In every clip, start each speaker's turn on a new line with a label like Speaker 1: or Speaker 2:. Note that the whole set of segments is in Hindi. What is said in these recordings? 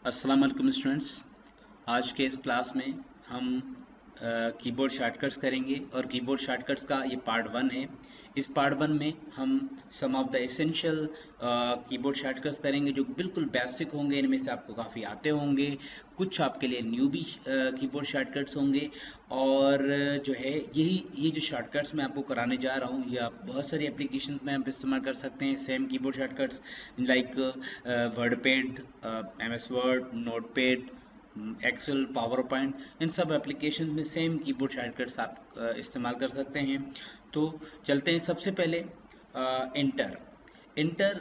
Speaker 1: अस्सलाम वालेकुम स्टूडेंट्स। आज के इस क्लास में हम कीबोर्ड शॉर्टकट्स करेंगे और कीबोर्ड शॉर्टकट्स का ये पार्ट वन है। इस पार्ट वन में हम some of the essential keyboard shortcuts करेंगे जो बिल्कुल बेसिक होंगे। इनमें से आपको काफ़ी आते होंगे, कुछ आपके लिए न्यू भी कीबोर्ड शॉर्टकट्स होंगे। और जो है ये जो शॉर्टकट्स मैं आपको कराने जा रहा हूँ, ये आप बहुत सारी एप्लीकेशंस में आप इस्तेमाल कर सकते हैं। Same keyboard shortcuts like WordPad, MS Word, Notepad, Excel, PowerPoint, इन सब एप्लीकेशन में सेम कीबोर्ड शॉर्टकट्स आप इस्तेमाल कर सकते हैं। तो चलते हैं सबसे पहले इंटर। इंटर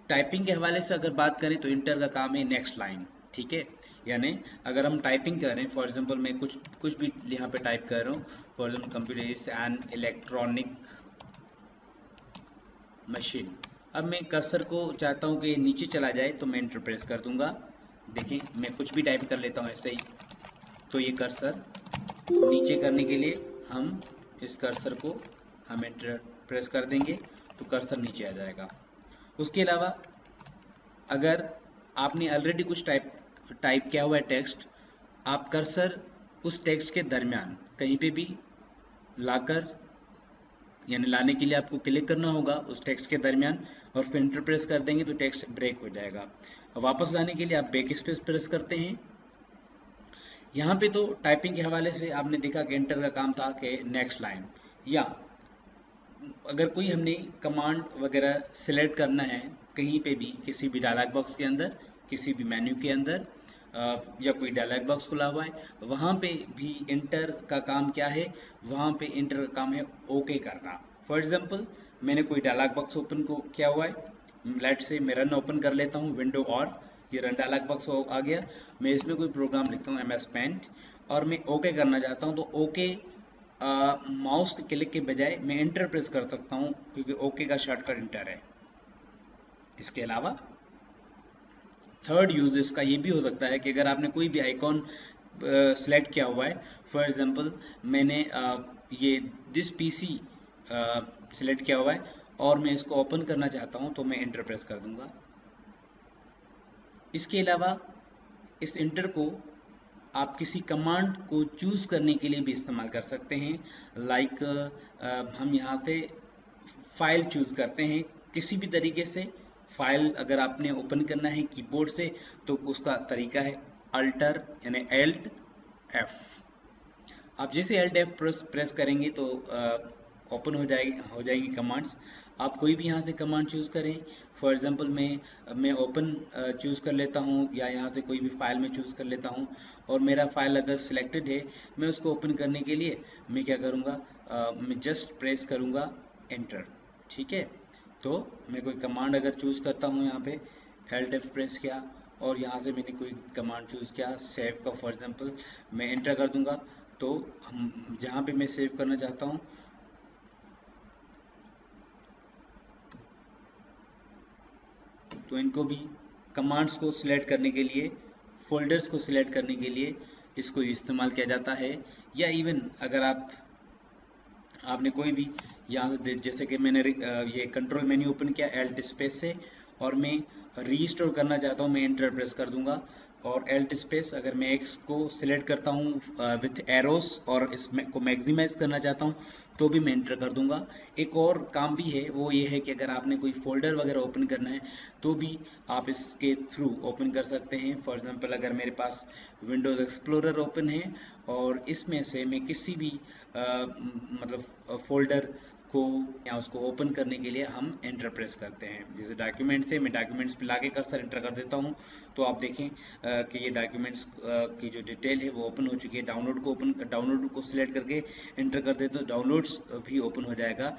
Speaker 1: टाइपिंग के हवाले से अगर बात करें तो इंटर का काम है नेक्स्ट लाइन। ठीक है, यानी अगर हम टाइपिंग कर रहे हैं, फॉर एग्जांपल मैं कुछ कुछ भी यहाँ पे टाइप कर रहा हूँ। For example computer is an electronic machine. अब मैं कर्सर को चाहता हूँ कि नीचे चला जाए, तो मैं इंटर प्रेस कर दूंगा। देखें, मैं कुछ भी टाइप कर लेता हूँ ऐसे ही, तो ये कर्सर नीचे करने के लिए हम इस कर्सर को हम एंटर प्रेस कर देंगे तो कर्सर नीचे आ जाएगा। उसके अलावा अगर आपने ऑलरेडी कुछ टाइप टाइप किया हुआ है टेक्स्ट, आप कर्सर उस टेक्स्ट के दरमियान कहीं पे भी लाकर, यानी लाने के लिए आपको क्लिक करना होगा उस टेक्स्ट के दरमियान और फिर एंटर प्रेस कर देंगे तो टेक्स्ट ब्रेक हो जाएगा। वापस लाने के लिए आप बैक स्पेस प्रेस करते हैं। यहाँ पे तो टाइपिंग के हवाले से आपने देखा कि एंटर का काम था कि नेक्स्ट लाइन, या अगर कोई हमने कमांड वगैरह सिलेक्ट करना है कहीं पे भी, किसी भी डायलॉग बॉक्स के अंदर, किसी भी मेन्यू के अंदर, या कोई डायलॉग बॉक्स खुला हुआ है, वहाँ पे भी इंटर का काम क्या है? वहाँ पे इंटर का काम है ओके करना। फॉर एग्जांपल मैंने कोई डायलॉग बॉक्स ओपन को किया हुआ है, लेट से मैं रन ओपन कर लेता हूँ, विंडो और ये रन डायलॉग बॉक्स आ गया। मैं इसमें कोई प्रोग्राम लिखता हूँ एमएस पेंट और मैं ओके करना चाहता हूँ, तो ओके माउस के क्लिक के बजाय मैं इंटर प्रेस कर सकता हूँ क्योंकि ओके का शॉर्टकट इंटर है। इसके अलावा थर्ड यूज इसका ये भी हो सकता है कि अगर आपने कोई भी आइकॉन सेलेक्ट किया हुआ है, फॉर एग्जांपल मैंने ये दिस पीसी सेलेक्ट किया हुआ है और मैं इसको ओपन करना चाहता हूँ, तो मैं इंटर प्रेस कर दूंगा। इसके अलावा इस इंटर को आप किसी कमांड को चूज करने के लिए भी इस्तेमाल कर सकते हैं। लाइक हम यहाँ पे फाइल चूज करते हैं किसी भी तरीके से। फाइल अगर आपने ओपन करना है कीबोर्ड से तो उसका तरीका है अल्टर यानी एल्ट एफ। आप जैसे एल्ट एफ प्रेस करेंगे तो ओपन हो जाएंगी कमांड्स। आप कोई भी यहाँ से कमांड चूज करें। फॉर एग्जांपल मैं ओपन चूज कर लेता हूँ, या यहाँ से कोई भी फाइल में चूज कर लेता हूँ और मेरा फाइल अगर सिलेक्टेड है, मैं उसको ओपन करने के लिए मैं क्या करूँगा, मैं जस्ट प्रेस करूँगा एंटर। ठीक है, तो मैं कोई कमांड अगर चूज करता हूँ, यहाँ पे एल्ट एफ प्रेस किया और यहाँ से मैंने कोई कमांड चूज किया सेव का, फॉर एग्जांपल मैं एंटर कर दूंगा, तो हम जहाँ पे मैं सेव करना चाहता हूँ तो इनको भी कमांड्स को सिलेक्ट करने के लिए, फोल्डर्स को सिलेक्ट करने के लिए इसको इस्तेमाल किया जाता है। या इवन अगर आपने कोई भी यहाँ से जैसे कि मैंने ये कंट्रोल मेन्यू ओपन किया एल्ट स्पेस से और मैं रीस्टोर करना चाहता हूँ, मैं एंटर प्रेस कर दूंगा और एल्ट स्पेस अगर मैं एक्स को सिलेक्ट करता हूँ विथ एरोस और इसमें को मैक्सिमाइज करना चाहता हूँ तो भी मैं एंटर कर दूंगा। एक और काम भी है, वो ये है कि अगर आपने कोई फोल्डर वगैरह ओपन करना है तो भी आप इसके थ्रू ओपन कर सकते हैं। फॉर एग्जांपल अगर मेरे पास विंडोज़ एक्सप्लोरर ओपन है और इसमें से मैं किसी भी मतलब फोल्डर को या उसको ओपन करने के लिए हम एंटर प्रेस करते हैं। जैसे डॉक्यूमेंट से मैं डॉक्यूमेंट्स पे लाके कर्सर एंटर कर देता हूँ तो आप देखें कि ये डॉक्यूमेंट्स की जो डिटेल है वो ओपन हो चुकी है। डाउनलोड को सिलेक्ट करके एंटर कर दे तो डाउनलोड्स भी ओपन हो जाएगा।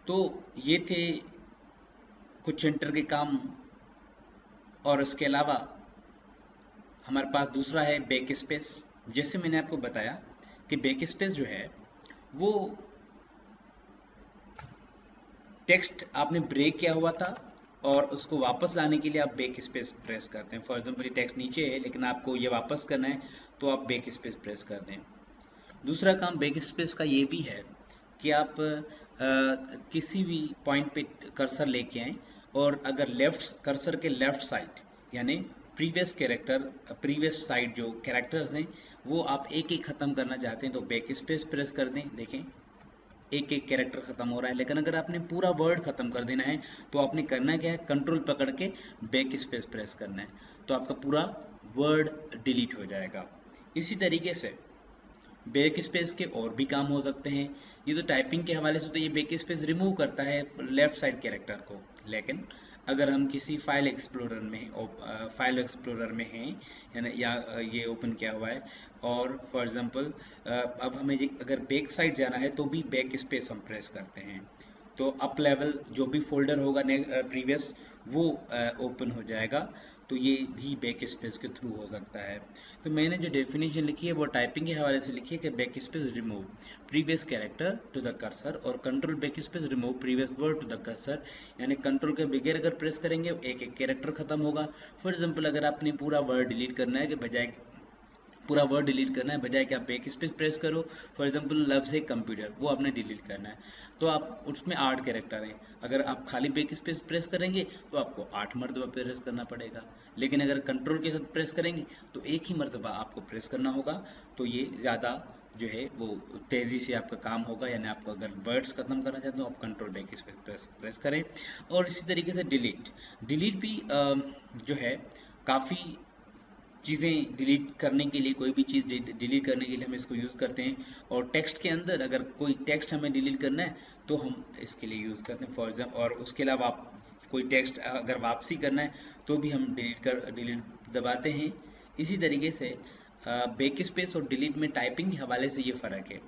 Speaker 1: तो ये थे कुछ एंटर के काम। और इसके अलावा हमारे पास दूसरा है बैक स्पेस। जैसे मैंने आपको बताया कि बैक स्पेस जो है वो टेक्स्ट आपने ब्रेक किया हुआ था और उसको वापस लाने के लिए आप बैक स्पेस प्रेस करते हैं। फॉर एग्जांपल ये टेक्स्ट नीचे है लेकिन आपको ये वापस करना है तो आप बैक स्पेस प्रेस कर दें। दूसरा काम बैक स्पेस का ये भी है कि आप किसी भी पॉइंट पे कर्सर लेके आए और अगर लेफ्ट कर्सर के लेफ्ट साइड यानी प्रीवियस साइड जो कैरेक्टर्स हैं वो आप एक एक ख़त्म करना चाहते हैं तो बैक स्पेस प्रेस कर दें। देखें एक एक कैरेक्टर ख़त्म हो रहा है, लेकिन अगर आपने पूरा वर्ड ख़त्म कर देना है तो आपने करना क्या है, कंट्रोल पकड़ के बैक स्पेस प्रेस करना है, तो आपका पूरा वर्ड डिलीट हो जाएगा। इसी तरीके से बैक स्पेस के और भी काम हो सकते हैं। ये तो टाइपिंग के हवाले से तो ये बैक स्पेस रिमूव करता है लेफ्ट साइड कैरेक्टर को, लेकिन अगर हम किसी फाइल एक्सप्लोरर में हैं या ये ओपन किया हुआ है और फॉर एग्जांपल अब हमें अगर बैक साइड जाना है तो भी बैक स्पेस हम प्रेस करते हैं, तो अप लेवल जो भी फोल्डर होगा प्रीवियस वो ओपन हो जाएगा। तो ये भी बैक स्पेस के थ्रू हो सकता है। तो मैंने जो डेफिनेशन लिखी है वो टाइपिंग के हवाले से लिखी है कि backspace remove previous character to the cursor और control backspace remove previous word to the cursor, यानी कंट्रोल के बगैर अगर प्रेस करेंगे एक एक कैरेक्टर खत्म होगा। फॉर एग्जाम्पल अगर आपने पूरा वर्ड डिलीट करना है बजाय कि आप बैक स्पेस प्रेस करो, फॉर एग्जांपल लफ्ज़ है कंप्यूटर वो आपने डिलीट करना है तो आप उसमें 8 कैरेक्टर हैं, अगर आप खाली बैक स्पेस प्रेस करेंगे तो आपको 8 मरतबा प्रेस करना पड़ेगा, लेकिन अगर कंट्रोल के साथ प्रेस करेंगे तो एक ही मरतबा आपको प्रेस करना होगा। तो ये ज़्यादा जो है वो तेज़ी से आपका काम होगा, यानी आपको अगर वर्ड्स खत्म करना चाहते हो आप कंट्रोल बैक स्पेस प्रेस करें। और इसी तरीके से डिलीट भी जो है काफ़ी चीज़ें डिलीट करने के लिए, कोई भी चीज़ डिलीट करने के लिए हम इसको यूज़ करते हैं। और टेक्स्ट के अंदर अगर कोई टेक्स्ट हमें डिलीट करना है तो हम इसके लिए यूज़ करते हैं फॉर एग्जाम्पल। और उसके अलावा आप कोई टेक्स्ट अगर वापसी करना है तो भी हम डिलीट दबाते हैं। इसी तरीके से बैक स्पेस और डिलीट में टाइपिंग के हवाले से ये फ़र्क है।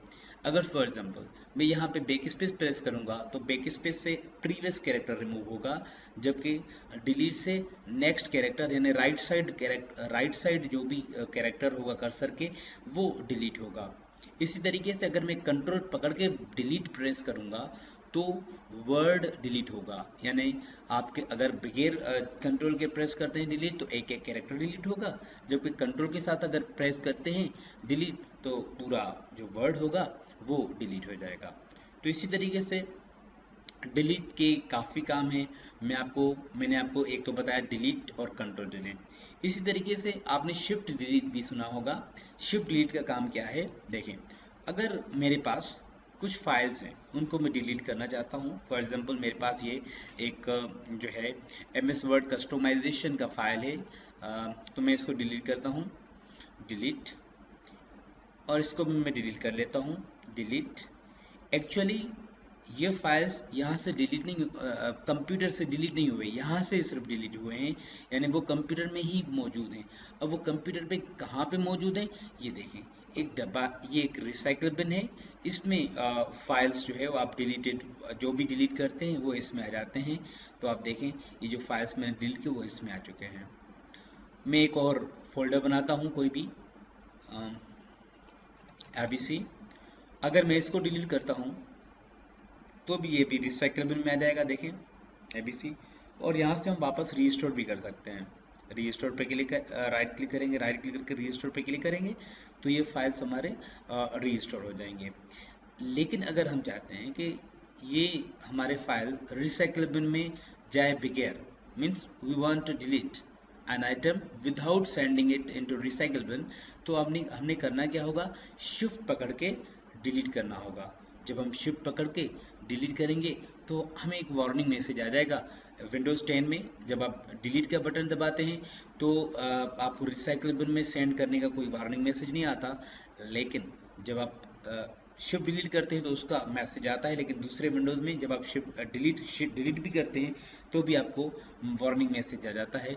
Speaker 1: अगर फॉर एग्जांपल मैं यहाँ पे बैक स्पेस प्रेस करूँगा तो बैक स्पेस से प्रीवियस कैरेक्टर रिमूव होगा, जबकि डिलीट से नेक्स्ट कैरेक्टर यानी राइट साइड जो भी कैरेक्टर होगा कर्सर के वो डिलीट होगा। इसी तरीके से अगर मैं कंट्रोल पकड़ के डिलीट प्रेस करूँगा तो वर्ड डिलीट होगा, यानी आपके अगर बगैर कंट्रोल के प्रेस करते हैं डिलीट तो एक एक कैरेक्टर डिलीट होगा, जबकि कंट्रोल के साथ अगर प्रेस करते हैं डिलीट तो पूरा जो वर्ड होगा वो डिलीट हो जाएगा। तो इसी तरीके से डिलीट के काफ़ी काम हैं। मैंने आपको एक तो बताया डिलीट और कंट्रोल डिलीट। इसी तरीके से आपने शिफ्ट डिलीट भी सुना होगा। शिफ्ट डिलीट का काम क्या है, देखें अगर मेरे पास कुछ फाइल्स हैं उनको मैं डिलीट करना चाहता हूँ, फॉर एग्जांपल मेरे पास ये एक जो है MS वर्ड कस्टमाइजेशन का फाइल है, तो मैं इसको डिलीट करता हूँ, डिलीट, और इसको भी मैं डिलीट कर लेता हूँ, डिलीट। एक्चुअली ये फाइल्स यहाँ से डिलीट नहीं, कंप्यूटर से डिलीट नहीं हुए, यहाँ से सिर्फ डिलीट हुए हैं, यानी वो कंप्यूटर में ही मौजूद हैं। अब वो कंप्यूटर पे कहाँ पे मौजूद हैं, ये देखें एक डब्बा, ये एक रिसाइकल बिन है, इसमें फाइल्स जो है वो आप जो भी डिलीट करते हैं वो इसमें आ जाते हैं। तो आप देखें ये जो फाइल्स मैंने डिलीट किए वो इसमें आ चुके हैं। मैं एक और फोल्डर बनाता हूँ कोई भी ABC, अगर मैं इसको डिलीट करता हूँ तो भी ये भी रिसाइकल बिन में आ जाएगा, देखें ABC। और यहाँ से हम वापस रीस्टोर भी कर सकते हैं, रीस्टोर पे राइट क्लिक करेंगे, राइट क्लिक करके रीस्टोर पे क्लिक करेंगे तो ये फाइल्स हमारे रीस्टोर हो जाएंगे। लेकिन अगर हम चाहते हैं कि ये हमारे फाइल रिसाइकल बिन में जाए बगैर, means we want to delete an item without sending it into recycle bin, तो हमने करना क्या होगा, शिफ्ट पकड़ के डिलीट करना होगा। जब हम शिफ्ट पकड़ के डिलीट करेंगे तो हमें एक वार्निंग मैसेज आ जाएगा। विंडोज़ 10 में जब आप डिलीट का बटन दबाते हैं तो आपको रिसाइकल बिन में सेंड करने का कोई वार्निंग मैसेज नहीं आता, लेकिन जब आप शिफ्ट डिलीट करते हैं तो उसका मैसेज आता है। लेकिन दूसरे विंडोज़ में जब आप शिफ्ट डिलीट भी करते हैं तो भी आपको वार्निंग मैसेज आ जाता है।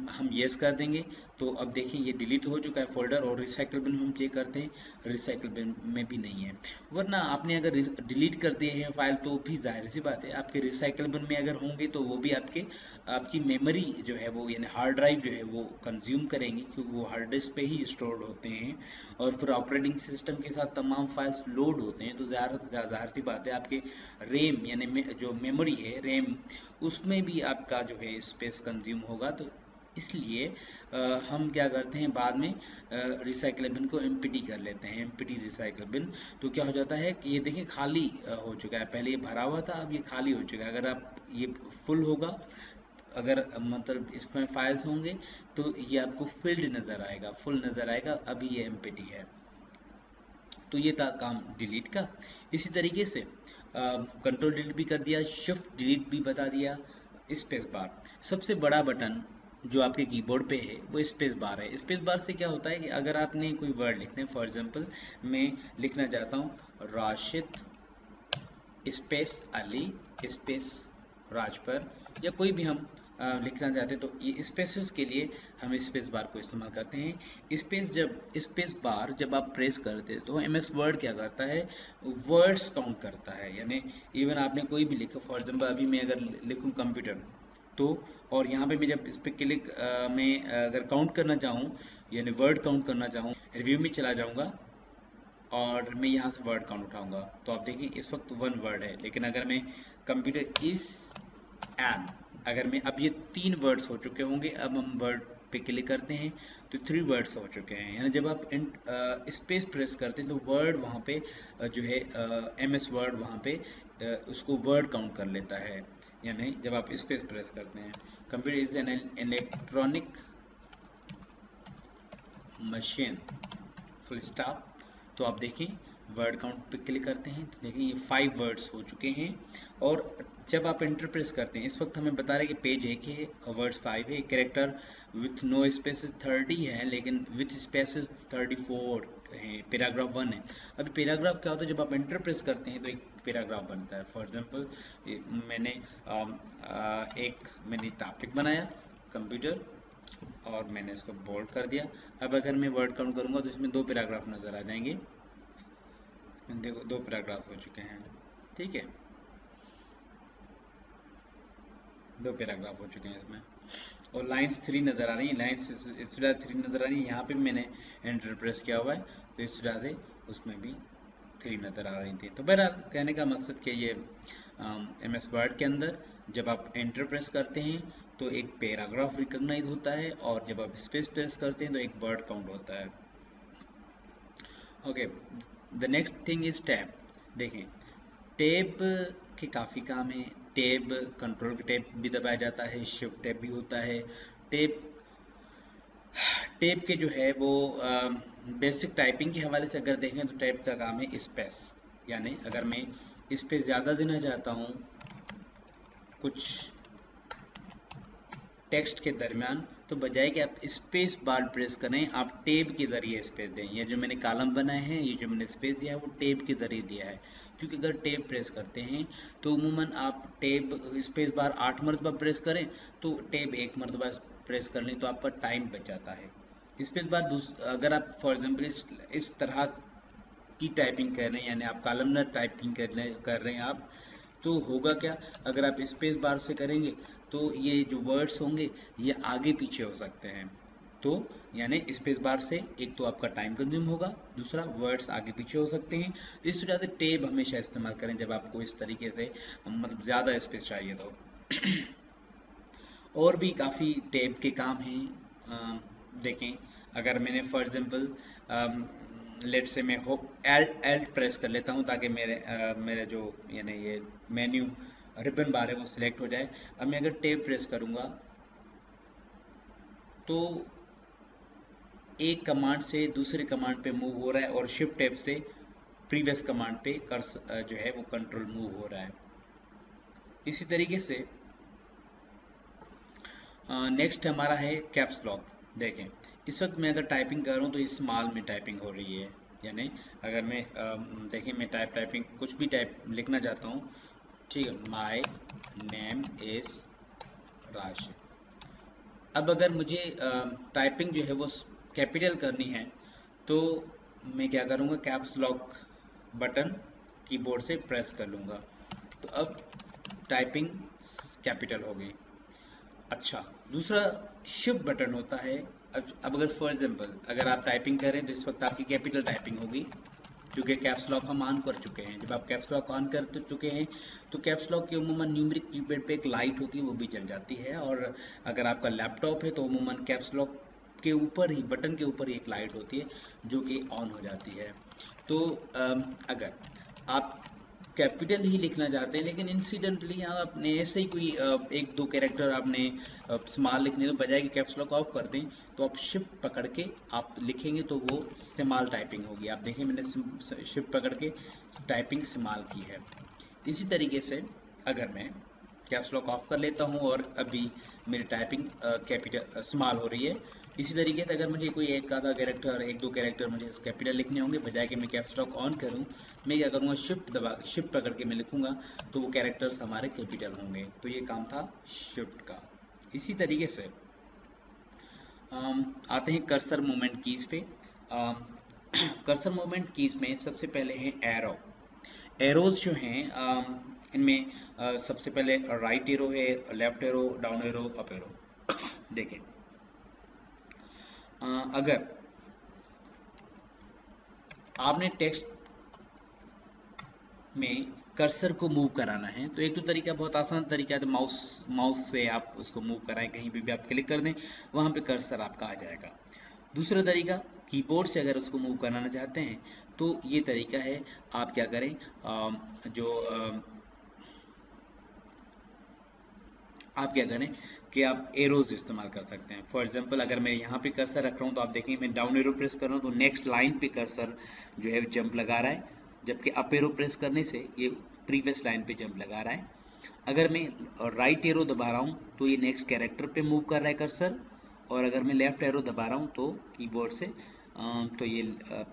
Speaker 1: हम येस कर देंगे तो अब देखें ये डिलीट हो चुका है फोल्डर, और रिसाइकल बिन हम चेक करते हैं रिसाइकल बिन में भी नहीं है। वरना आपने अगर डिलीट कर दिए हैं फाइल तो भी जाहिर सी बात है आपके रिसाइकल बिन में अगर होंगे तो वो भी आपकी मेमोरी जो है वो यानी हार्ड ड्राइव जो है वो कंज्यूम करेंगे, क्योंकि वो हार्ड डिस्क पे ही स्टोर्ड होते हैं और फिर ऑपरेटिंग सिस्टम के साथ तमाम फाइल्स लोड होते हैं। तो ज़ाहिर सी बात है आपके रैम यानी जो मेमोरी है रैम, उसमें भी आपका जो है स्पेस कंज्यूम होगा। तो इसलिए हम क्या करते हैं बाद में रिसाइकल बिन को एम्प्टी कर लेते हैं, एम्प्टी रिसाइकल बिन। तो क्या हो जाता है कि ये देखिए खाली हो चुका है, पहले ये भरा हुआ था अब ये खाली हो चुका है। अगर आप ये फुल होगा अगर मतलब इसमें फाइल्स होंगे तो ये आपको फिल्ड नज़र आएगा, फुल नज़र आएगा, अभी ये एम्प्टी है। तो ये था काम डिलीट का। इसी तरीके से कंट्रोल डिलीट भी कर दिया, शिफ्ट डिलीट भी बता दिया। स्पेस बार सबसे बड़ा बटन जो आपके कीबोर्ड पे है वो स्पेस बार है। स्पेस बार से क्या होता है कि अगर आपने कोई वर्ड लिखना है, फॉर एग्जांपल मैं लिखना चाहता हूँ राशिद स्पेस अली स्पेस राज पर, या कोई भी हम लिखना चाहते हैं, तो ये स्पेसेस के लिए हम स्पेस बार को इस्तेमाल करते हैं। स्पेस बार जब आप प्रेस करते हैं तो एमएस वर्ड क्या करता है, वर्ड्स काउंट करता है। यानी इवन आपने कोई भी लिखा, फॉर एग्जांपल अभी मैं अगर लिखूं कंप्यूटर, तो और यहाँ पे मैं जब इस पर क्लिक मैं अगर काउंट करना चाहूँ, यानी वर्ड काउंट करना चाहूँ, रिव्यू में चला जाऊँगा और मैं यहाँ से वर्ड काउंट उठाऊंगा, तो आप देखिए इस वक्त 1 वर्ड है। लेकिन अगर मैं कंप्यूटर इस एन, अगर मैं अब ये 3 वर्ड्स हो चुके होंगे, अब हम वर्ड पे क्लिक करते हैं तो 3 वर्ड्स हो चुके हैं। यानी जब आप स्पेस प्रेस करते हैं तो वर्ड वहाँ पे जो है एमएस वर्ड वहाँ पे उसको वर्ड काउंट कर लेता है। यानी जब आप स्पेस प्रेस करते हैं, computer is an electronic machine full stop. तो आप देखें वर्ड काउंट पे क्लिक करते हैं तो देखें ये 5 वर्ड्स हो चुके हैं। और जब आप एंटर प्रेस करते हैं, इस वक्त हमें बता रहे हैं कि पेज 1 है और वर्ड्स 5 है, कैरेक्टर विथ नो स्पेसेस 30 है, लेकिन विथ स्पेसेस 34 है, पैराग्राफ 1 है। अभी पैराग्राफ क्या होता है, जब आप एंटर प्रेस करते हैं तो एक पैराग्राफ बनता है। फॉर एग्जांपल मैंने टॉपिक बनाया कंप्यूटर और मैंने इसको बोल्ड कर दिया। अब अगर मैं वर्ड काउंट करूंगा तो इसमें 2 पैराग्राफ नज़र आ जाएंगे। देखो 2 पैराग्राफ हो चुके हैं, ठीक है, 2 पैराग्राफ हो चुके हैं इसमें। और लाइंस 3 नज़र आ रही हैं, लाइंस इस वजह 3 नज़र आ रही है। यहाँ पे भी मैंने एंटर प्रेस किया हुआ है तो इस वजह से उसमें भी 3 नज़र आ रही थी। तो बहरहाल कहने का मकसद कि ये एमएस वर्ड के अंदर जब आप एंटर प्रेस करते हैं तो एक पैराग्राफ रिकॉग्नाइज होता है, और जब आप स्पेस प्रेस करते हैं तो एक वर्ड काउंट होता है। Okay, the next thing is tab. देखें टैब के काफ़ी काम है। टैब कंट्रोल के टैब भी दबाया जाता है, शिफ्ट टैब भी होता है। टैब टैब के जो है वो बेसिक टाइपिंग के हवाले से अगर देखें तो टैब का काम है स्पेस। यानी अगर मैं स्पेस ज़्यादा देना चाहता हूँ कुछ टेक्स्ट के दरमियान, तो बजाय कि आप स्पेस बार प्रेस करें, आप टैब के ज़रिए स्पेस दें। ये जो मैंने कॉलम बनाए हैं, ये जो मैंने स्पेस दिया है वो टैब के ज़रिए दिया है। क्योंकि अगर टैब प्रेस करते हैं तो उमूमन आप टैब स्पेस बार 8 मरतबा प्रेस करें तो टैब 1 मरतबा प्रेस कर लें, तो आपका टाइम बच जाता है। स्पेस बार अगर आप फॉर एग्जाम्पल इस तरह की टाइपिंग कर रहे हैं, यानी आप कॉलमनर टाइपिंग कर रहे हैं आप, तो होगा क्या, अगर आप स्पेस बार से करेंगे तो ये जो वर्ड्स होंगे ये आगे पीछे हो सकते हैं। तो यानी स्पेस बार से एक तो आपका टाइम कंज्यूम होगा, दूसरा वर्ड्स आगे पीछे हो सकते हैं। तो इस वजह से टेब हमेशा इस्तेमाल करें जब आपको इस तरीके से मतलब ज़्यादा स्पेस चाहिए तो। और भी काफ़ी टैब के काम हैं। देखें अगर मैंने फॉर एग्जांपल लेट से मैं हो एल्ट प्रेस कर लेता हूँ ताकि मेरे जो यानी ये मेन्यू रिबन बार है वो सिलेक्ट हो जाए। अब मैं अगर टैब प्रेस करूँगा तो एक कमांड से दूसरे कमांड पे मूव हो रहा है, और शिफ्ट टैब से प्रीवियस कमांड पे जो है वो कंट्रोल मूव हो रहा है। इसी तरीके से नेक्स्ट हमारा है कैप्स लॉक। देखें इस वक्त मैं अगर टाइपिंग कर रहा हूँ तो स्मॉल में टाइपिंग हो रही है। यानी अगर मैं देखें मैं टाइपिंग कुछ भी टाइप लिखना चाहता हूँ, ठीक है, माय नेम इज राशिद। अब अगर मुझे टाइपिंग जो है वो कैपिटल करनी है तो मैं क्या करूँगा, कैप्स लॉक बटन कीबोर्ड से प्रेस कर लूँगा, तो अब टाइपिंग कैपिटल हो गई। अच्छा, दूसरा शिफ्ट बटन होता है। अब अगर फॉर एग्जांपल अगर आप टाइपिंग करें तो इस वक्त आपकी कैपिटल टाइपिंग होगी, क्योंकि कैप्स लॉक हम ऑन कर चुके हैं। जब आप कैप्स लॉक ऑन कर चुके हैं तो कैप्स लॉक की उमूमन न्यूमेरिक कीपैड पे एक लाइट होती है, वो भी जल जाती है। और अगर आपका लैपटॉप है तो उमूमन कैप्स लॉक के ऊपर ही, बटन के ऊपर ही एक लाइट होती है जो कि ऑन हो जाती है। तो अगर आप कैपिटल ही लिखना चाहते हैं, लेकिन इंसिडेंटली आपने ऐसे ही कोई एक दो कैरेक्टर आपने स्मॉल लिखने, तो बजाय कि कैप्स लॉक ऑफ कर दें तो आप शिफ्ट पकड़ के आप लिखेंगे तो वो स्मॉल टाइपिंग होगी। आप देखिए मैंने शिफ्ट पकड़ के टाइपिंग स्मॉल की है। इसी तरीके से अगर मैं कैप्स लॉक ऑफ कर लेता हूँ और अभी मेरी टाइपिंग कैपिटल स्मॉल हो रही है। इसी तरीके से अगर मुझे कोई एक आधा कैरेक्टर, एक दो कैरेक्टर मुझे कैपिटल लिखने होंगे, बजाय कि मैं कैप्स लॉक ऑन करूं, मैं क्या करूंगा, शिफ्ट पकड़ के मैं लिखूंगा तो वो कैरेक्टर्स हमारे कैपिटल होंगे। तो ये काम था शिफ्ट का। इसी तरीके से आते हैं कर्सर मूवमेंट कीज पे। कर्सर मूवमेंट कीज में सबसे पहले है एरो। एरोज जो हैं इनमें सबसे पहले राइट एरो है, left arrow, down arrow, up arrow. देखें अगर आपने टेक्स्ट में कर्सर को मूव कराना है तो एक तो तरीका बहुत आसान तरीका है, तो माउस से आप उसको मूव कराएं, कहीं पे भी आप क्लिक कर दें वहां पे कर्सर आपका आ जाएगा। दूसरा तरीका, कीबोर्ड से अगर उसको मूव कराना चाहते हैं तो ये तरीका है, आप क्या करें, आप क्या करें कि आप एरोज इस्तेमाल कर सकते हैं। फॉर एग्जांपल अगर मैं यहाँ पे कर्सर रख रहा हूँ तो आप देखेंगे मैं डाउन एरो प्रेस कर रहा हूँ तो नेक्स्ट लाइन पे कर्सर जो है जंप लगा रहा है, जबकि अप एरो प्रेस करने से ये प्रीवियस लाइन पे जंप लगा रहा है। अगर मैं राइट एरो दबा रहा हूँ तो ये नेक्स्ट कैरेक्टर पे मूव कर रहा है कर्सर, और अगर मैं लेफ्ट एरो दबा रहा हूँ तो कीबोर्ड से तो ये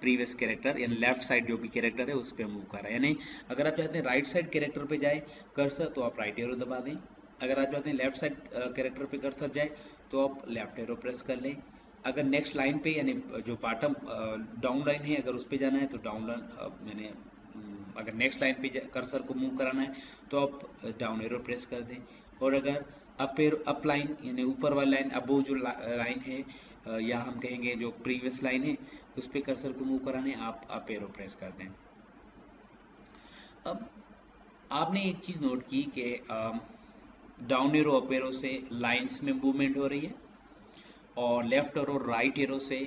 Speaker 1: प्रीवियस कैरेक्टर यानी लेफ्ट साइड जो भी कैरेक्टर है उस पर मूव कर रहा है। यानी अगर आप चाहते हैं राइट साइड कैरेक्टर पे जाए कर्सर तो आप राइट एरो दबा दें, अगर आप चाहते हैं लेफ्ट साइड कैरेक्टर पे कर्सर जाए तो आप लेफ्ट एरो प्रेस कर लें। अगर नेक्स्ट लाइन पे यानी जो बॉटम डाउन लाइन है अगर उस पे जाना है तो डाउन लाइन यानी अगर नेक्स्ट लाइन पे कर्सर को मूव कराना है तो आप डाउन एरो प्रेस कर दें। और अगर अप लाइन यानी ऊपर वाली लाइन अबो जो लाइन है या हम कहेंगे जो प्रीवियस लाइन है उस पे कर्सर को मूव कराने आप अप एरो प्रेस कर दें। अब आपने एक चीज़ नोट की कि डाउन एरो अप एरो से लाइंस में मूवमेंट हो रही है और लेफ्ट एरो राइट एरो से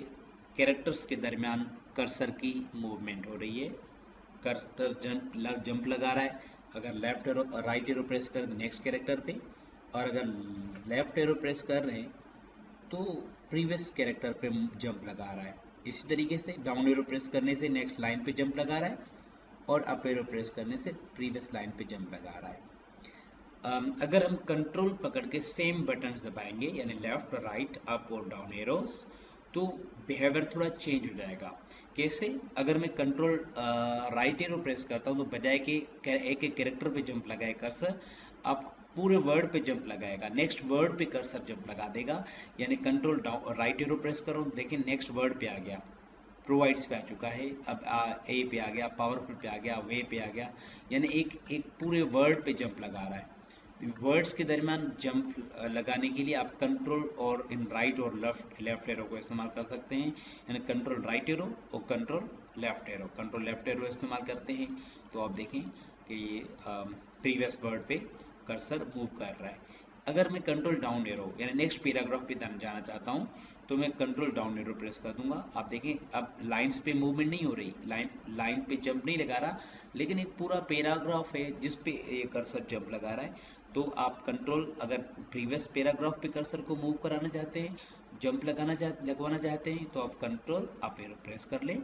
Speaker 1: कैरेक्टर्स के दरमियान कर्सर की मूवमेंट हो रही है। कर्सर जंप लगा रहा है, अगर left arrow right arrow press कर नेक्स्ट कैरेक्टर पे, और अगर लेफ्ट एरो प्रेस कर रहे हैं तो प्रीवियस कैरेक्टर पे जंप लगा रहा है। इसी तरीके से डाउन एरो प्रेस करने से नेक्स्ट लाइन पे जंप लगा रहा है और अप एरो प्रेस करने से प्रीवियस लाइन पे जंप लगा रहा है। अगर हम कंट्रोल पकड़ के सेम बटन्स दबाएंगे यानी लेफ्ट और राइट अप और डाउन एरोस तो बिहेवियर थोड़ा चेंज हो जाएगा। कैसे, अगर मैं कंट्रोल राइट एरो प्रेस करता हूँ तो बजाय कि एक एक कैरेक्टर पे जंप लगाए कर्सर, आप पूरे वर्ड पे जंप लगाएगा, नेक्स्ट वर्ड पे कर्सर जंप लगा देगा। यानी कंट्रोल राइट एरो प्रेस करो, देखिए नेक्स्ट वर्ड पे आ गया, प्रोवाइड्स पे आ चुका है, अब ए पे आ गया, पावरफुल पे आ गया, वे पे आ गया, यानी एक एक पूरे वर्ड पे जंप लगा रहा है। वर्ड्स के दरमियान जंप लगाने के लिए आप कंट्रोल और इन राइट और लेफ्ट एरो को इस्तेमाल कर सकते हैं, यानी कंट्रोल राइट एरो और कंट्रोल लेफ्ट एरो इस्तेमाल करते हैं तो आप देखें कि ये प्रीवियस वर्ड पे कर्सर मूव कर रहा है। अगर मैं कंट्रोल डाउन एरो यानी नेक्स्ट पैराग्राफ पे जाना चाहता हूँ तो मैं कंट्रोल डाउन एरो प्रेस कर दूंगा। आप देखें अब लाइंस पे मूवमेंट नहीं हो रही, लाइन पे जंप नहीं लगा रहा, लेकिन एक पूरा पैराग्राफ है जिस पे ये कर्सर जंप लगा रहा है। तो आप कंट्रोल अगर प्रीवियस पैराग्राफ पे कर्सर को मूव कराना चाहते हैं, जंप लगवाना चाहते हैं तो आप कंट्रोल अप एरो प्रेस कर लें,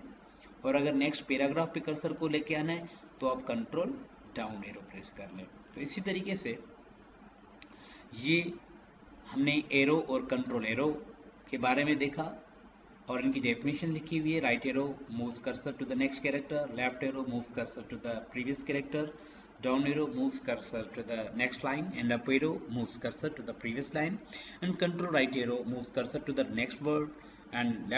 Speaker 1: और अगर नेक्स्ट पैराग्राफ पे कर्सर को लेके आना है तो आप कंट्रोल डाउन एरो प्रेस कर लें। तो इसी तरीके से ये हमने एरो और कंट्रोल एरो के बारे में देखा और इनकी डेफिनेशन लिखी हुई है। Right arrow moves cursor to the next character, left arrow moves cursor to the previous character, down arrow moves cursor to the next line, and up arrow moves cursor to the previous line, and control right arrow moves cursor to the next word, and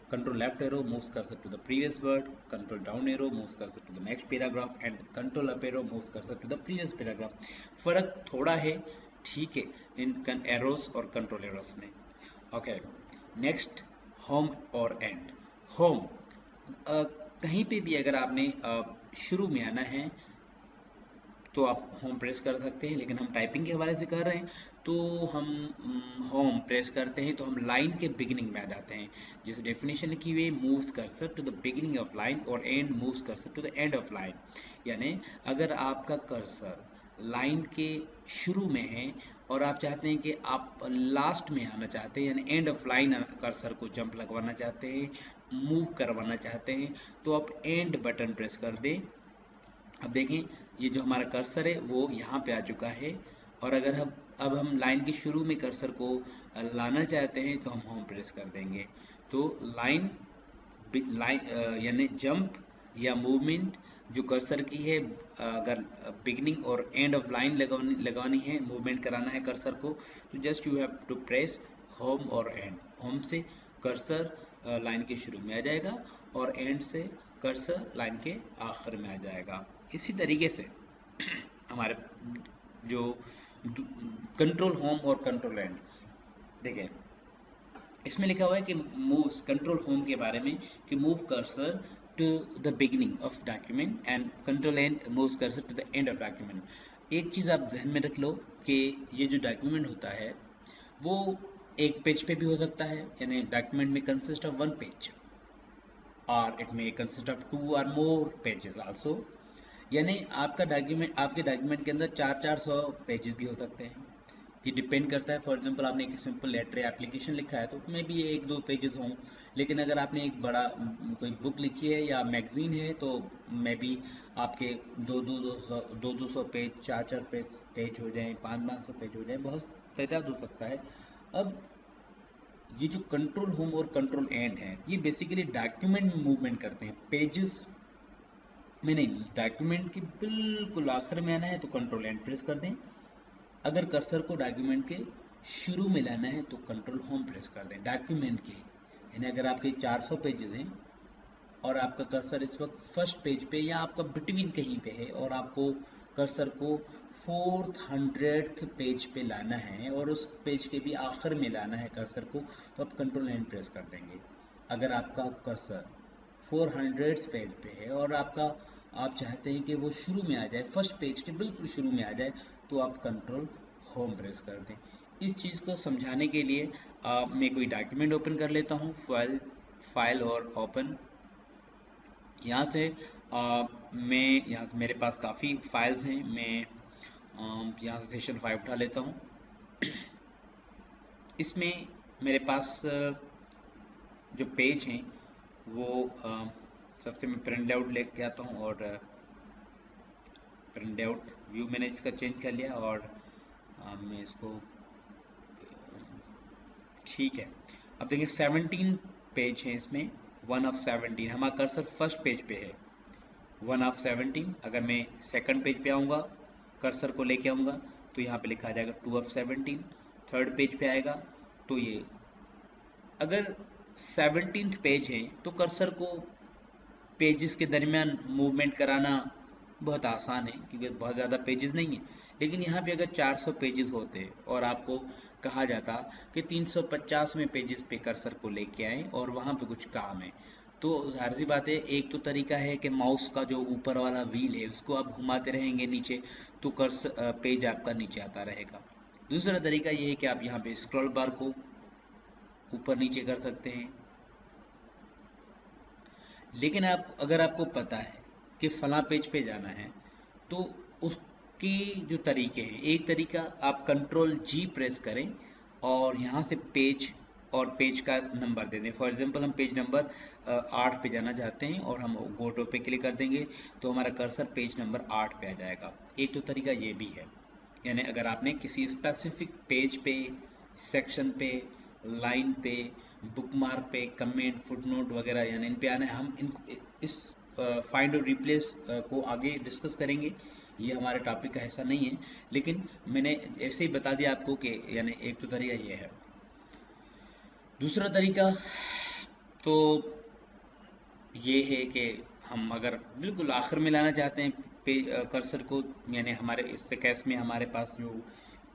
Speaker 1: control left arrow moves cursor to the previous word, control down arrow moves cursor to the next paragraph, and control up arrow moves cursor to the previous paragraph। फर्क थोड़ा है, ठीक है, इन एरोस और कंट्रोल एरोस में। ओके, नेक्स्ट होम और एंड। होम कहीं पे भी अगर आपने शुरू में आना है तो आप होम प्रेस कर सकते हैं, लेकिन हम टाइपिंग के हवाले से कर रहे हैं तो हम होम प्रेस करते हैं तो हम लाइन के बिगिनिंग में आ जाते हैं। जैसे डेफिनेशन लिखी हुई है, moves cursor to the beginning of line और end moves cursor to the end of line. यानी अगर आपका कर्सर लाइन के शुरू में है और आप चाहते हैं कि आप लास्ट में आना चाहते हैं, यानी एंड ऑफ लाइन कर्सर को जंप लगवाना चाहते हैं, मूव करवाना चाहते हैं, तो आप एंड बटन प्रेस कर दें। अब देखें, ये जो हमारा कर्सर है वो यहाँ पे आ चुका है। और अगर हम अब हम लाइन के शुरू में कर्सर को लाना चाहते हैं तो हम होम प्रेस कर देंगे। तो लाइन लाइन यानी जंप या मूवमेंट जो कर्सर की है, अगर बिगनिंग और एंड ऑफ लाइन लगानी है, मूवमेंट कराना है कर्सर को, तो just you have to press home और एंड। होम से कर्सर लाइन के शुरू में आ जाएगा और एंड से कर्सर लाइन के आखिर में आ जाएगा। इसी तरीके से हमारे जो कंट्रोल होम और कंट्रोल एंड, देखें इसमें लिखा हुआ है कि मूव्स कंट्रोल होम के बारे में कि move cursor to the beginning of document and control end moves cursor to the end of document. एक चीज़ आप ध्यान में रख लो कि ये जो डॉक्यूमेंट होता है वो एक पेज पे भी हो सकता है, यानी डॉक्यूमेंट में कंसिस्ट ऑफ वन पेज और इट मे कंसिस्ट ऑफ 2 और मोर पेजेस आल्सो। यानी आपका डॉक्यूमेंट, आपके डॉक्यूमेंट के अंदर 400 पेजेस भी हो सकते हैं। ये डिपेंड करता है। फॉर एग्जांपल आपने एक सिंपल लेटर या एप्लीकेशन लिखा है तो उसमें भी एक दो पेजेस हों, लेकिन अगर आपने एक बड़ा कोई बुक लिखी है या मैगजीन है तो मे बी आपके दो सौ पेज, चार पेज हो जाएं, 500 पेज हो जाएं, बहुत तादाद हो सकता है। अब ये जो कंट्रोल होम और कंट्रोल एंड है ये बेसिकली डॉक्यूमेंट में मूवमेंट करते हैं, पेजेस में नहीं। डॉक्यूमेंट के बिल्कुल आखिर में आना है तो कंट्रोल एंड प्रेस कर दें। अगर कर्सर को डॉक्यूमेंट के शुरू में लाना है तो कंट्रोल होम प्रेस कर दें डॉक्यूमेंट के। यानी अगर आपके 400 पेजेस हैं और आपका कर्सर इस वक्त फर्स्ट पेज पे या आपका बिटवीन कहीं पे है और आपको कर्सर को 400th पेज पे लाना है और उस पेज के भी आखिर में लाना है कर्सर को, तो आप कंट्रोल एंड प्रेस कर देंगे। अगर आपका कर्सर 400th पेज पे है और आप चाहते हैं कि वो शुरू में आ जाए, फर्स्ट पेज के बिल्कुल शुरू में आ जाए, तो आप कंट्रोल होम प्रेस कर दें। इस चीज़ को समझाने के लिए मैं कोई डॉक्यूमेंट ओपन कर लेता हूँ, फाइल और ओपन। यहाँ से मैं यहाँ से मेरे पास काफ़ी फाइल्स हैं, मैं यहाँ से सेशन 5 उठा लेता हूँ। इसमें मेरे पास जो पेज हैं वो सबसे मैं प्रिंट आउट लेके आता हूँ और प्रिंट आउट व्यू मैंने इसका चेंज कर लिया और मैं इसको ठीक है। अब देखिए 17 पेज हैं इसमें, 1 ऑफ 17। हमारा कर्सर फर्स्ट पेज पे है, 1 ऑफ 17। अगर मैं सेकंड पेज पे आऊँगा, कर्सर को लेके आऊँगा तो यहाँ पे लिखा आ जाएगा 2 ऑफ 17। थर्ड पेज पे आएगा तो ये, अगर 17th पेज है तो कर्सर को पेजेस के दरमियान मूवमेंट कराना बहुत आसान है क्योंकि बहुत ज़्यादा पेजेस नहीं है। लेकिन यहाँ पे अगर 400 पेजेस होते और आपको कहा जाता कि 350वें पेजेस पे कर्सर को लेके आएँ और वहाँ पे कुछ काम है, तो ज़ाहिर सी बात है एक तो तरीका है कि माउस का जो ऊपर वाला व्हील है उसको आप घुमाते रहेंगे नीचे, तो कर्सर पेज आपका नीचे आता रहेगा। दूसरा तरीका ये है कि आप यहाँ पे स्क्रॉल बार को ऊपर नीचे कर सकते हैं। लेकिन अगर आपको पता है कि फलां पेज पे जाना है तो उसके जो तरीके हैं, एक तरीका आप कंट्रोल जी प्रेस करें और यहाँ से पेज और पेज का नंबर दे दें। फॉर एग्जांपल हम पेज नंबर 8 पे जाना चाहते हैं और हम गो टू पे क्लिक कर देंगे तो हमारा कर्सर पेज नंबर 8 पे आ जाएगा। एक तो तरीका ये भी है, यानी अगर आपने किसी स्पेसिफिक पेज पे, सेक्शन पे, लाइन पे, बुकमार्क पे, कमेंट, फुटनोट वगैरह यानी इन पे आना है, हम इन इस फाइंड और रिप्लेस को आगे डिस्कस करेंगे। ये हमारे टॉपिक का हिस्सा नहीं है, लेकिन मैंने ऐसे ही बता दिया आपको कि यानी एक तो तरीका ये है। दूसरा तरीका तो ये है कि हम अगर बिल्कुल आखिर में लाना चाहते हैं कर्सर को, यानी हमारे इस केस में हमारे पास जो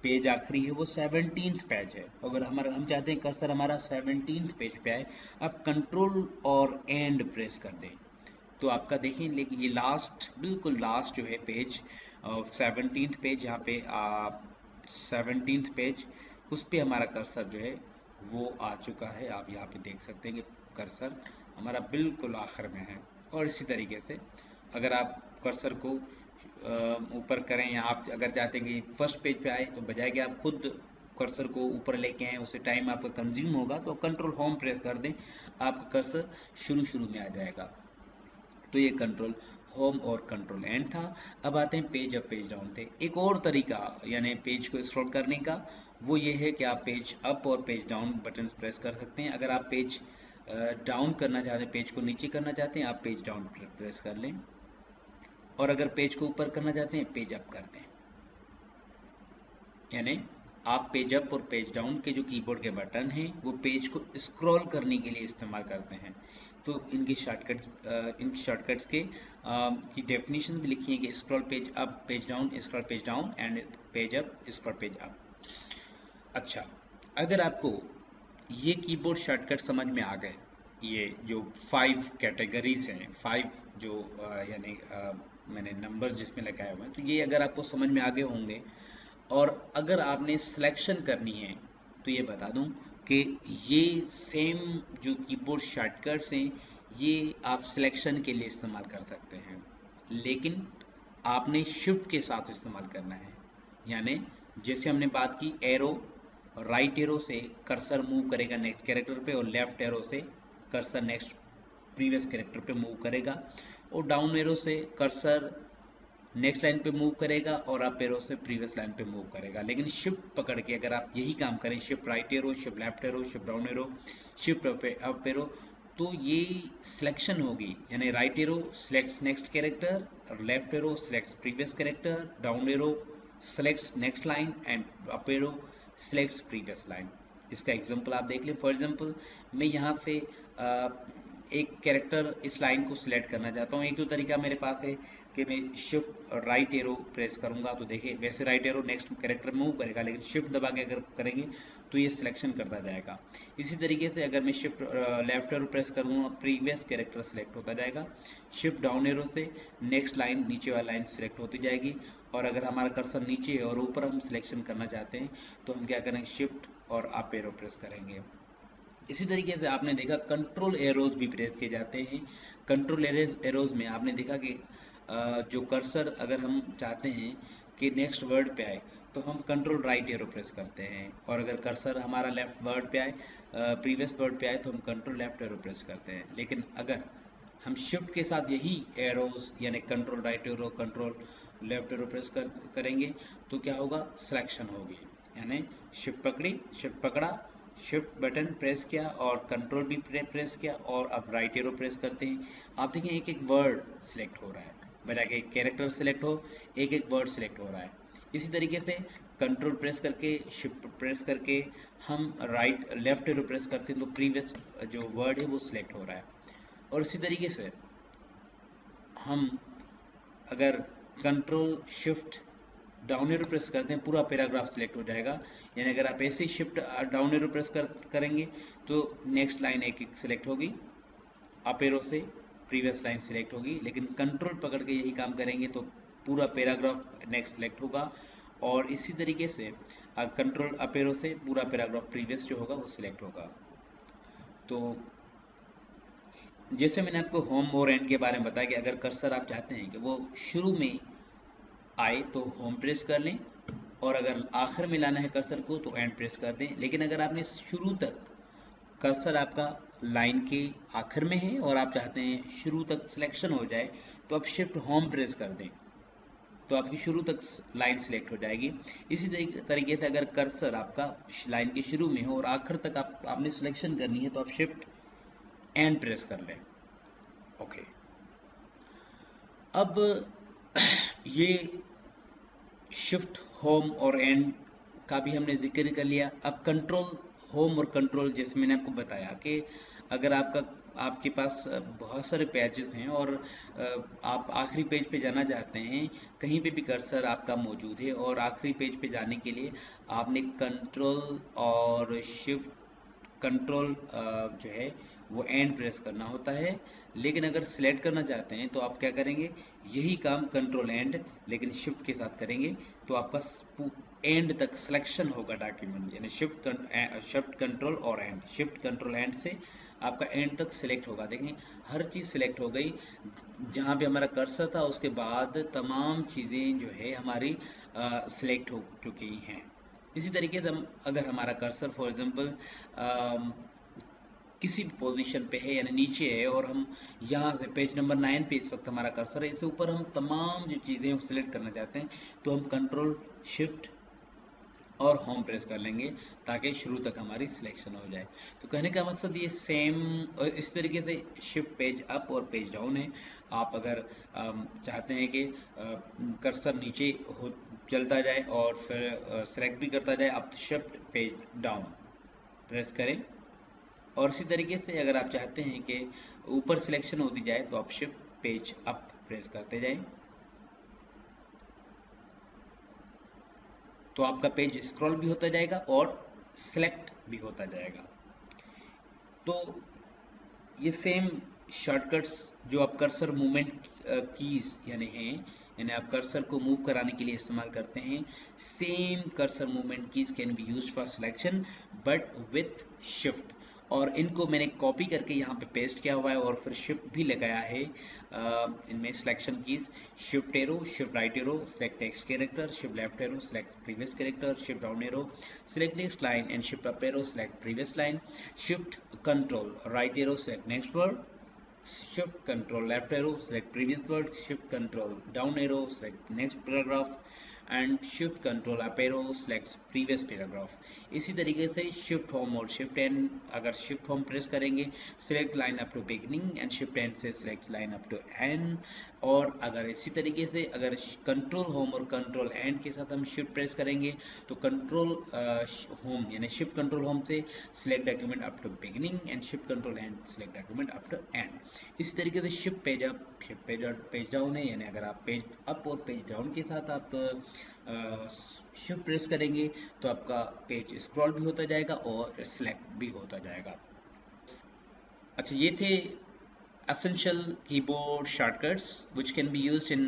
Speaker 1: पेज आखिरी है वो 17th पेज है, अगर हम चाहते हैं कर्सर हमारा 17th पेज पे आए, आप कंट्रोल और एंड प्रेस कर दें तो आपका देखें, लेकिन ये लास्ट, बिल्कुल लास्ट जो है पेज 17th पेज, यहाँ पे 17th पेज, उस पे हमारा कर्सर जो है वो आ चुका है। आप यहाँ पे देख सकते हैं कि कर्सर हमारा बिल्कुल आखिर में है। और इसी तरीके से अगर आप कर्सर को ऊपर करें या आप अगर चाहते हैं कि फर्स्ट पेज पे आए, तो बजाय कि आप खुद कर्सर को ऊपर लेके आएँ, उससे टाइम आपका कंज्यूम होगा, तो कंट्रोल होम प्रेस कर दें, आपका कर्सर शुरू में आ जाएगा। तो ये कंट्रोल होम और कंट्रोल एंड था। अब आते हैं पेज अप पेज डाउन थे। एक और तरीका यानी पेज को स्क्रॉल करने का, वो ये है कि आप पेज अप और पेज डाउन बटन प्रेस कर सकते हैं। अगर आप पेज डाउन करना चाहते हैं, पेज को नीचे करना चाहते हैं, आप पेज डाउन प्रेस कर लें, और अगर पेज को ऊपर करना चाहते हैं, पेज अप कर दें। यानी आप पेज अप और पेज डाउन के जो कीबोर्ड के बटन हैं वो पेज को स्क्रॉल करने के लिए इस्तेमाल करते हैं। तो इनकी शॉर्टकट्स के की डेफिनेशन भी लिखी है कि scroll page up page down, scroll page down and page up scroll page up. अच्छा, अगर आपको ये कीबोर्ड शॉर्टकट समझ में आ गए, ये जो 5 कैटेगरीज हैं, 5 जो यानी मैंने नंबर्स जिसमें लगाए हुए हैं, तो ये अगर आपको समझ में आ गए होंगे, और अगर आपने सिलेक्शन करनी है, तो ये बता दूं कि ये सेम जो कीबोर्ड शॉर्टकट्स हैं, ये आप सिलेक्शन के लिए इस्तेमाल कर सकते हैं, लेकिन आपने शिफ्ट के साथ इस्तेमाल करना है। यानी जैसे हमने बात की, एरो राइट एरो से कर्सर मूव करेगा नेक्स्ट कैरेक्टर पे, और लेफ्ट एरो से कर्सर नेक्स्ट प्रीवियस कैरेक्टर पे मूव करेगा, और डाउन एरो से कर्सर नेक्स्ट लाइन पे मूव करेगा, और अप एरो से प्रीवियस लाइन पे मूव करेगा। लेकिन शिफ्ट पकड़ के अगर आप यही काम करें, shift right arrow, shift left arrow, shift down arrow, shift up arrow, तो ये सिलेक्शन होगी। यानी right arrow selects next character, left arrow selects previous character, down arrow selects next line, and up arrow selects previous line. इसका एग्जांपल आप देख लें। फॉर एग्जांपल मैं यहाँ पे एक कैरेक्टर इस लाइन को सिलेक्ट करना चाहता हूँ। एक तो तरीका मेरे पास है कि मैं शिफ्ट राइट एरो प्रेस करूंगा, तो देखिए वैसे right arrow next character move करेगा, लेकिन शिफ्ट दबा के अगर करेंगे तो ये सिलेक्शन करता जाएगा। इसी तरीके से अगर मैं शिफ्ट लेफ्ट एरो प्रेस करूंगा, प्रीवियस कैरेक्टर सिलेक्ट होता जाएगा। शिफ्ट डाउन एरो से नेक्स्ट लाइन, नीचे वाली लाइन सिलेक्ट होती जाएगी। और अगर हमारा कर्सर नीचे है और ऊपर हम सिलेक्शन करना चाहते हैं, तो हम क्या करेंगे, शिफ्ट और अप एरो प्रेस करेंगे। इसी तरीके से आपने देखा कंट्रोल एरोज भी प्रेस किए जाते हैं। कंट्रोल एरोज में आपने देखा कि जो कर्सर अगर हम चाहते हैं कि नेक्स्ट वर्ड पे आए, तो हम कंट्रोल राइट एरो प्रेस करते हैं, और अगर कर्सर हमारा लेफ्ट वर्ड पे आए, प्रीवियस वर्ड पे आए, तो हम कंट्रोल लेफ्ट एरो प्रेस करते हैं। लेकिन अगर हम शिफ्ट के साथ यही एरोज यानी control right arrow, control left arrow press करेंगे, तो क्या होगा, सिलेक्शन होगी। यानी शिफ्ट पकड़ी, शिफ्ट पकड़ा, शिफ्ट बटन प्रेस किया, और कंट्रोल भी प्रेस किया, और अब राइट एरो प्रेस करते हैं। आप देखें एक एक वर्ड सिलेक्ट हो रहा है, बजाय कि एक कैरेक्टर सिलेक्ट हो, एक एक वर्ड सिलेक्ट हो रहा है। इसी तरीके से कंट्रोल प्रेस करके, शिफ्ट प्रेस करके हम राइट लेफ्ट एरो प्रेस करते हैं, तो प्रीवियस जो वर्ड है वो सिलेक्ट हो रहा है। और इसी तरीके से हम अगर control shift down arrow press करते हैं, पूरा पैराग्राफ सिलेक्ट हो जाएगा। यानी अगर आप ऐसे ही शिफ्ट डाउन एरो प्रेस करेंगे, तो नेक्स्ट लाइन एक एक सिलेक्ट होगी, अप एरो से प्रीवियस लाइन सिलेक्ट होगी। लेकिन कंट्रोल पकड़ के यही काम करेंगे तो पूरा पैराग्राफ नेक्स्ट सिलेक्ट होगा। और इसी तरीके से कंट्रोल अप एरो से पूरा पैराग्राफ प्रीवियस जो होगा वो सिलेक्ट होगा। तो जैसे मैंने आपको होम और एंड के बारे में बताया कि अगर कर्सर आप चाहते हैं कि वो शुरू में आए, तो होम प्रेस कर लें, और अगर आखिर में लाना है कर्सर को, तो एंड प्रेस कर दें। लेकिन अगर आपने शुरू तक कर्सर आपका लाइन के आखिर में है और आप चाहते हैं शुरू तक सिलेक्शन हो जाए, तो आप शिफ्ट होम प्रेस कर दें, तो आपकी शुरू तक लाइन सिलेक्ट हो जाएगी। इसी तरीके से अगर कर्सर आपका लाइन के शुरू में हो और आखिर तक आपने सिलेक्शन करनी है, तो आप शिफ्ट एंड प्रेस कर लें। ओके, अब ये शिफ्ट होम और एंड का भी हमने जिक्र कर लिया। अब कंट्रोल होम और कंट्रोल, जैसे मैंने आपको बताया कि अगर आपके पास बहुत सारे पेजेस हैं और आप आखिरी पेज पे जाना चाहते हैं, कहीं पे भी कर्सर आपका मौजूद है और आखिरी पेज पे जाने के लिए आपने कंट्रोल और शिफ्ट कंट्रोल जो है वो एंड प्रेस करना होता है। लेकिन अगर सिलेक्ट करना चाहते हैं तो आप क्या करेंगे, यही काम कंट्रोल एंड लेकिन शिफ्ट के साथ करेंगे तो आपका एंड तक सिलेक्शन होगा डॉक्यूमेंट, यानी शिफ्ट कंट्रोल और एंड, शिफ्ट कंट्रोल एंड से आपका एंड तक सिलेक्ट होगा। देखें हर चीज़ सिलेक्ट हो गई, जहाँ पे हमारा कर्सर था उसके बाद तमाम चीज़ें जो है हमारी सिलेक्ट हो चुकी हैं। इसी तरीके से हम अगर हमारा कर्सर फॉर एग्जांपल किसी भी पोजीशन पे है यानी नीचे है और हम यहाँ से पेज नंबर 9 पे इस वक्त हमारा कर्सर है, इससे ऊपर हम तमाम जो चीज़ें सिलेक्ट करना चाहते हैं तो हम कंट्रोल शिफ्ट और होम प्रेस कर लेंगे ताकि शुरू तक हमारी सिलेक्शन हो जाए। तो कहने का मकसद ये सेम इस तरीके से शिफ्ट पेज अप और पेज डाउन है। आप अगर चाहते हैं कि कर्सर नीचे हो चलता जाए और फिर सेलेक्ट भी करता जाए, आप शिफ्ट पेज डाउन प्रेस करें। और इसी तरीके से अगर आप चाहते हैं कि ऊपर सिलेक्शन होती जाए तो आप शिफ्ट पेज अप प्रेस करते जाएं, तो आपका पेज स्क्रॉल भी होता जाएगा और सिलेक्ट भी होता जाएगा। तो ये सेम शॉर्टकट्स जो आप कर्सर मूवमेंट कीज यानी हैं, यानी आप कर्सर को मूव कराने के लिए इस्तेमाल करते हैं, same cursor movement keys can be used for selection but with shift. और इनको मैंने कॉपी करके यहाँ पे पेस्ट किया हुआ है और फिर शिफ्ट भी लगाया है इनमें selection keys, shift arrow, shift right arrow, select next character, shift left arrow, select previous character, shift down arrow, select next line and shift up arrow, select previous line, shift control right arrow select next word, shift control left arrow select previous word, shift control down arrow select next paragraph and shift control up arrow select previous paragraph. इसी तरीके से शिफ्ट होम और शिफ्ट एन, अगर शिफ्ट होम प्रेस करेंगे select line up to beginning and shift end से select line up to end. और अगर इसी तरीके से अगर कंट्रोल होम और कंट्रोल एंड के साथ हम शिफ्ट प्रेस करेंगे तो कंट्रोल होम यानी शिफ्ट कंट्रोल होम से select document up to beginning and shift control end select document up to end. इसी तरीके से shift page up, shift page down है, यानी अगर आप पेज अप और पेज डाउन के साथ आप शिफ्ट प्रेस करेंगे तो आपका पेज स्क्रॉल भी होता जाएगा और सिलेक्ट भी होता जाएगा। अच्छा, ये थे essential keyboard shortcuts which can be used in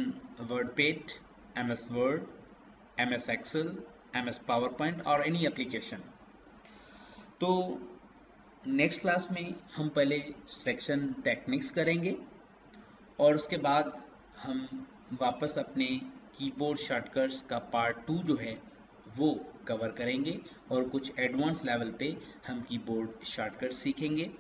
Speaker 1: WordPad, MS Word, MS Excel, MS PowerPoint or any application। तो नेक्स्ट क्लास में हम पहले सिलेक्शन टेक्निक्स करेंगे और उसके बाद हम वापस अपने कीबोर्ड शॉर्टकट्स का पार्ट 2 जो है वो कवर करेंगे और कुछ एडवांस लेवल पे हम कीबोर्ड शॉर्टकट सीखेंगे